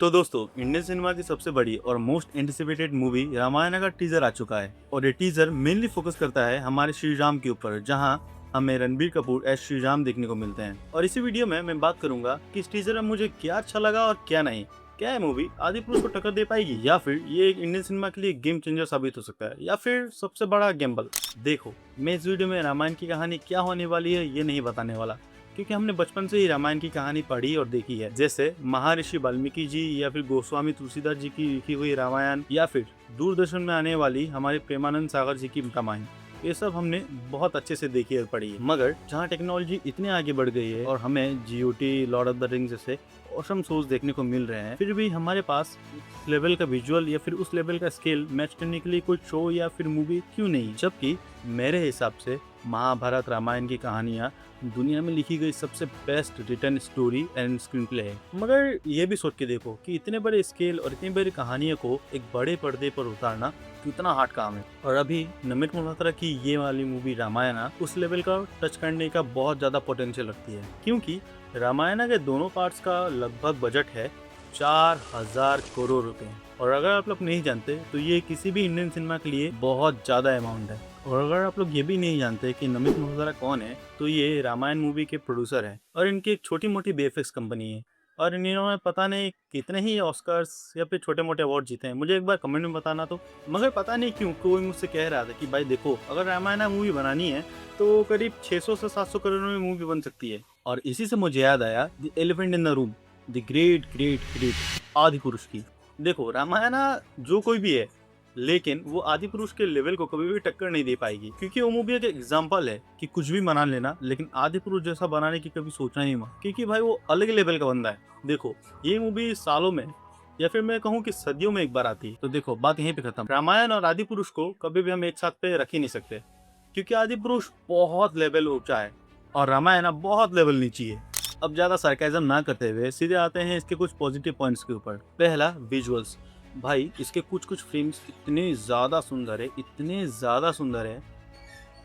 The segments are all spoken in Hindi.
तो दोस्तों, इंडियन सिनेमा की सबसे बड़ी और मोस्ट एंटिसिपेटेड मूवी रामायण का टीजर आ चुका है और ये टीजर मेनली फोकस करता है हमारे श्री राम के ऊपर, जहां हमें रणबीर कपूर एज श्री राम देखने को मिलते हैं। और इसी वीडियो में मैं बात करूंगा कि इस टीजर में मुझे क्या अच्छा लगा और क्या नहीं। क्या है मूवी आदि पुरुष को टक्कर दे पाएगी, या फिर ये एक इंडियन सिनेमा के लिए गेम चेंजर साबित हो सकता है, या फिर सबसे बड़ा गैम्बल। देखो, मैं इस वीडियो में रामायण की कहानी क्या होने वाली है ये नहीं बताने वाला, क्योंकि हमने बचपन से ही रामायण की कहानी पढ़ी और देखी है। जैसे महर्षि वाल्मीकि जी या फिर गोस्वामी तुलसीदास जी की लिखी हुई रामायण, या फिर दूरदर्शन में आने वाली हमारे प्रेमानंद सागर जी की रामायण। ये सब हमने बहुत अच्छे से देखी और पढ़ी है। मगर जहाँ टेक्नोलॉजी इतने आगे बढ़ गई है और हमें GOT, Lord of the rings जैसे ऑसम शोज देखने को मिल रहे हैं, फिर भी हमारे पास उस लेवल का विजुअल या फिर उस लेवल का स्केल मैच करने के लिए कोई शो या फिर मूवी क्यों नहीं। जबकि मेरे हिसाब से महाभारत रामायण की कहानियाँ दुनिया में लिखी गई सबसे best return story and screen play है। मगर ये भी सोच के देखो कि इतने बड़े स्केल और इतनी बड़ी कहानियों को एक बड़े पर्दे पर उतारना कितना हार्ड काम है। और अभी नमित मल्होत्रा की ये वाली मूवी रामायण उस लेवल का टच करने का बहुत ज्यादा पोटेंशियल रखती है, क्योंकि रामायण के दोनों पार्ट्स का लगभग बजट है 4000 करोड़ रुपए। और अगर आप लोग नहीं जानते तो ये किसी भी इंडियन सिनेमा के लिए बहुत ज्यादा अमाउंट है। और अगर आप लोग ये भी नहीं जानते कि नमित मल्होत्रा कौन है, तो ये रामायण मूवी के प्रोड्यूसर हैं और इनकी एक छोटी मोटी VFX कंपनी है। और इन्होंने पता नहीं कितने ही ऑस्कर्स या फिर छोटे मोटे अवार्ड जीते हैं, मुझे एक बार कमेंट में बताना। तो मगर पता नहीं क्यों कोई मुझसे कह रहा था कि भाई देखो, अगर रामायण मूवी बनानी है तो करीब 600 से 700 करोड़ में मूवी बन सकती है। और इसी से मुझे याद आया the elephant in the room, the great great great आदि पुरुष की। देखो, रामायण जो कोई भी है, लेकिन वो आदि पुरुष के लेवल को कभी भी टक्कर नहीं दे पाएगी, क्योंकि वो मूवी एक एग्जांपल है कि कुछ भी बना लेना, लेकिन आदि पुरुष जैसा बनाने की कभी सोचना ही मत, क्योंकि भाई वो अलग लेवल का बंदा है। देखो, ये मूवी सालों में या फिर मैं कहूँ कि सदियों में एक बार आती है। तो देखो, बात यहीं पे खत्म। रामायण और आदि पुरुष को कभी भी हम एक साथ पे रख ही नहीं सकते, क्योंकि आदि पुरुष बहुत लेवल ऊंचा है और रामायण बहुत लेवल नीची है। अब ज्यादा सरकाइजम ना करते हुए सीधे आते हैं इसके कुछ पॉजिटिव पॉइंट्स के ऊपर। पहला, विजुअल्स। भाई इसके कुछ कुछ फ्रेम्स इतने ज्यादा सुंदर है, इतने ज्यादा सुंदर है,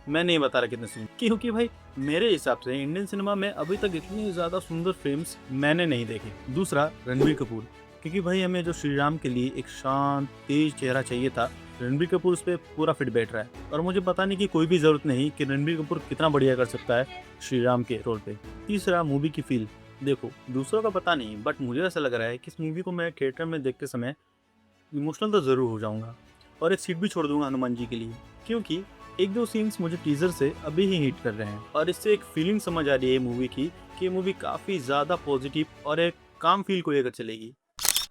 मैं नहीं बता रहा कितने सुंदर, क्योंकि भाई मेरे हिसाब से इंडियन सिनेमा में अभी तक इतने ज्यादा सुंदर फ्रेम्स मैंने नहीं देखे। दूसरा, रणबीर कपूर, क्योंकि भाई हमें जो श्री राम के लिए एक शांत तेज चेहरा चाहिए था, रणबीर कपूर उस पर पूरा फिट बैठ रहा है। और मुझे बताने की कोई भी जरूरत नहीं कि रणबीर कपूर कितना बढ़िया कर सकता है श्री राम के रोल पे। तीसरा, मूवी की फील। देखो, दूसरों का पता नहीं, बट मुझे ऐसा लग रहा है कि इस मूवी को मैं थिएटर में देखते समय इमोशनल तो जरूर हो जाऊंगा और एक सीट भी छोड़ दूंगा हनुमान जी के लिए, क्योंकि एक दो सीन्स मुझे टीजर से अभी ही हिट कर रहे हैं और इससे एक फीलिंग समझ आ रही है मूवी की कि ये मूवी काफी ज्यादा पॉजिटिव और एक काम फील को लेकर चलेगी।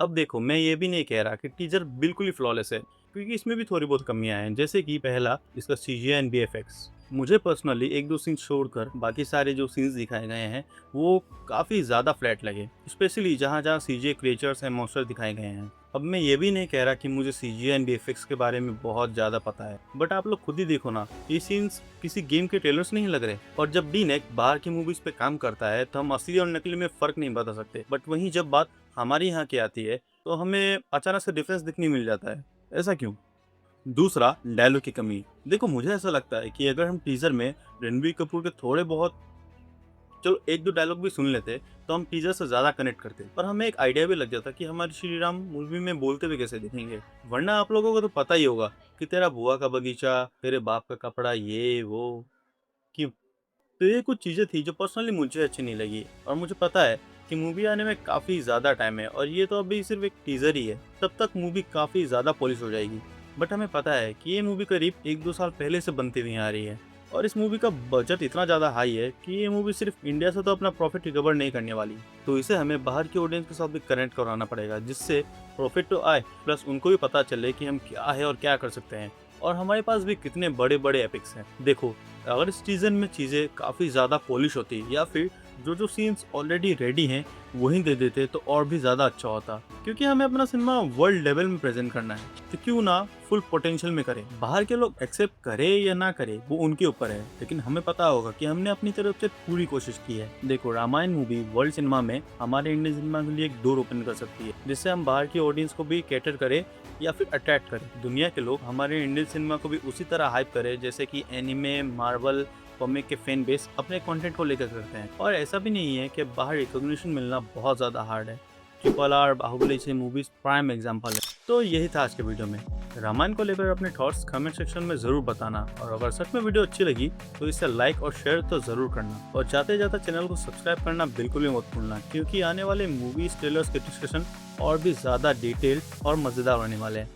अब देखो, मैं ये भी नहीं कह रहा कि टीजर बिल्कुल ही फ्लॉलेस है, क्योंकि इसमें भी थोड़ी बहुत कमियां हैं। जैसे कि पहला, इसका CGI एंड VFX। मुझे पर्सनली एक दो सीन छोड़कर बाकी सारे जो सीन्स दिखाए गए हैं वो काफ़ी ज़्यादा फ्लैट लगे, स्पेशली जहाँ जहाँ CGI क्रिएचर्स एंड मॉन्स्टर दिखाए गए हैं। अब मैं ये भी नहीं कह रहा कि मुझे CGI एंड VFX के बारे में बहुत ज़्यादा पता है, बट आप लोग खुद ही देखो ना, ये सीन्स किसी गेम के ट्रेलर्स नहीं लग रहे। और जब D-NEC बाहर की मूवीज पे काम करता है तो हम असली और नकली में फ़र्क नहीं बता सकते, बट वहीं जब बात हमारे यहाँ की आती है तो हमें अचानक से डिफरेंस दिखने मिल जाता है। ऐसा क्यों? दूसरा, डायलॉग की कमी। देखो, मुझे ऐसा लगता है कि अगर हम टीजर में रणबीर कपूर के थोड़े बहुत, चलो एक दो डायलॉग भी सुन लेते, तो हम टीजर से ज्यादा कनेक्ट करते और हमें एक आइडिया भी लग जाता कि हमारे श्री राम मूवी में बोलते हुए कैसे दिखेंगे। वरना आप लोगों को तो पता ही होगा कि तेरा बुआ का बगीचा, तेरे बाप का कपड़ा, ये वो क्यों। तो ये कुछ चीजें थी जो पर्सनली मुझे अच्छी नहीं लगी। और मुझे पता है कि मूवी आने में काफी ज्यादा टाइम है और ये तो अभी सिर्फ एक टीजर ही है, तब तक मूवी काफी ज्यादा पॉलिश हो जाएगी। बट हमें पता है कि ये मूवी करीब 1-2 साल पहले से बनती हुई आ रही है और इस मूवी का बजट इतना ज्यादा हाई है कि ये मूवी सिर्फ इंडिया से तो अपना प्रॉफिट रिकवर नहीं करने वाली। तो इसे हमें बाहर की ऑडियंस के साथ भी कनेक्ट करवाना पड़ेगा, जिससे प्रॉफिट तो आए, प्लस उनको भी पता चले कि हम क्या है और क्या कर सकते हैं और हमारे पास भी कितने बड़े बड़े एपिक्स हैं। देखो, अगर इस सीजन में चीज़ें काफ़ी ज़्यादा पॉलिश होती या फिर जो जो सीन्स ऑलरेडी रेडी हैं वही दे देते तो और भी ज़्यादा अच्छा होता, क्योंकि हमें अपना सिनेमा वर्ल्ड लेवल में प्रेजेंट करना है, तो क्यों ना फुल पोटेंशियल में करें। बाहर के लोग एक्सेप्ट करे या ना करे वो उनके ऊपर है, लेकिन हमें पता होगा कि हमने अपनी तरफ से पूरी कोशिश की है। देखो, रामायण मूवी वर्ल्ड सिनेमा में हमारे इंडियन सिनेमा के लिए एक डोर ओपन कर सकती है, जिससे हम बाहर की ऑडियंस को भी कैटर करें या फिर अट्रैक्ट करें। दुनिया के लोग हमारे इंडियन सिनेमा को भी उसी तरह हाइप करें जैसे कि एनिमे, मार्वल, कॉमिक के फैन बेस अपने कंटेंट को लेकर करते हैं। और ऐसा भी नहीं है कि बाहर रिकॉग्निशन मिलना बहुत ज़्यादा हार्ड है। ट्रिपल आर, बाहुबली से मूवीज प्राइम एग्जाम्पल है। तो यही था आज के वीडियो में। रामायण को लेकर अपने थॉट्स कमेंट सेक्शन में जरूर बताना, और अगर सच में वीडियो अच्छी लगी तो इसे लाइक और शेयर तो जरूर करना, और जाते जाते चैनल को सब्सक्राइब करना बिल्कुल भी मत भूलना, क्योंकि आने वाले मूवीज ट्रेलर्स के डिस्कशन और भी ज्यादा डिटेल्ड और मजेदार होने वाले हैं।